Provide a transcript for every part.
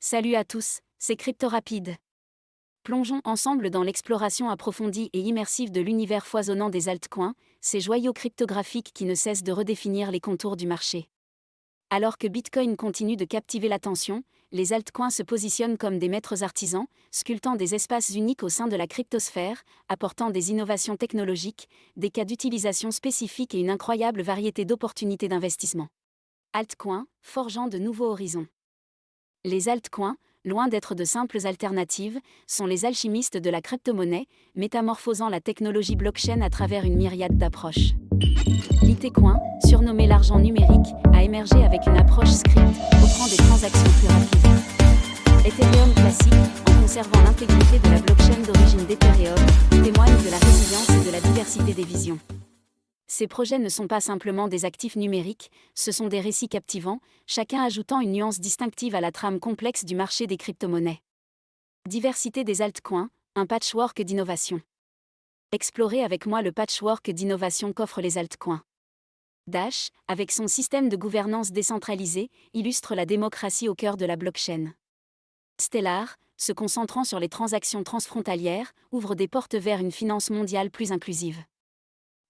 Salut à tous, c'est Cryptorapide. Plongeons ensemble dans l'exploration approfondie et immersive de l'univers foisonnant des altcoins, ces joyaux cryptographiques qui ne cessent de redéfinir les contours du marché. Alors que Bitcoin continue de captiver l'attention, les altcoins se positionnent comme des maîtres artisans, sculptant des espaces uniques au sein de la cryptosphère, apportant des innovations technologiques, des cas d'utilisation spécifiques et une incroyable variété d'opportunités d'investissement. Altcoins, forgeant de nouveaux horizons. Les altcoins, loin d'être de simples alternatives, sont les alchimistes de la crypto-monnaie, métamorphosant la technologie blockchain à travers une myriade d'approches. Litecoin, surnommé l'argent numérique, a émergé avec une approche script, offrant des transactions plus rapides. Ethereum classique, en conservant l'intégrité de la blockchain d'origine d'Ethereum, témoigne de la résilience et de la diversité des visions. Ces projets ne sont pas simplement des actifs numériques, ce sont des récits captivants, chacun ajoutant une nuance distinctive à la trame complexe du marché des crypto-monnaies. Diversité des altcoins, un patchwork d'innovation. Explorez avec moi le patchwork d'innovation qu'offrent les altcoins. Dash, avec son système de gouvernance décentralisé, illustre la démocratie au cœur de la blockchain. Stellar, se concentrant sur les transactions transfrontalières, ouvre des portes vers une finance mondiale plus inclusive.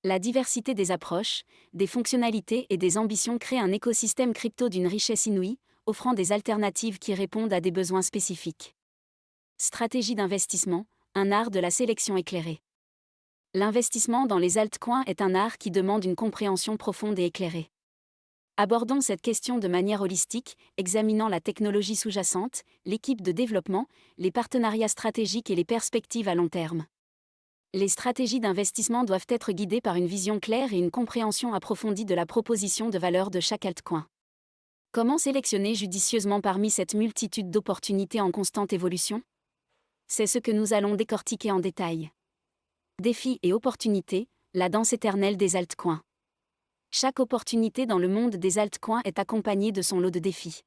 La diversité des approches, des fonctionnalités et des ambitions crée un écosystème crypto d'une richesse inouïe, offrant des alternatives qui répondent à des besoins spécifiques. Stratégie d'investissement, un art de la sélection éclairée. L'investissement dans les altcoins est un art qui demande une compréhension profonde et éclairée. Abordons cette question de manière holistique, examinant la technologie sous-jacente, l'équipe de développement, les partenariats stratégiques et les perspectives à long terme. Les stratégies d'investissement doivent être guidées par une vision claire et une compréhension approfondie de la proposition de valeur de chaque altcoin. Comment sélectionner judicieusement parmi cette multitude d'opportunités en constante évolution ? C'est ce que nous allons décortiquer en détail. Défis et opportunités, la danse éternelle des altcoins. Chaque opportunité dans le monde des altcoins est accompagnée de son lot de défis.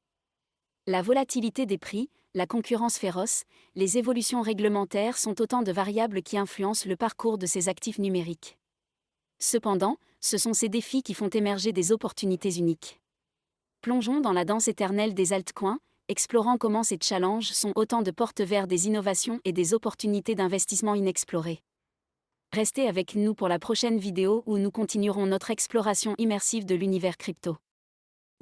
La volatilité des prix, la concurrence féroce, les évolutions réglementaires sont autant de variables qui influencent le parcours de ces actifs numériques. Cependant, ce sont ces défis qui font émerger des opportunités uniques. Plongeons dans la danse éternelle des altcoins, explorant comment ces challenges sont autant de portes vers des innovations et des opportunités d'investissement inexplorées. Restez avec nous pour la prochaine vidéo où nous continuerons notre exploration immersive de l'univers crypto.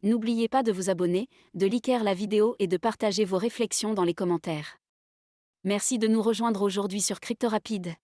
N'oubliez pas de vous abonner, de liker la vidéo et de partager vos réflexions dans les commentaires. Merci de nous rejoindre aujourd'hui sur Cryptorapide.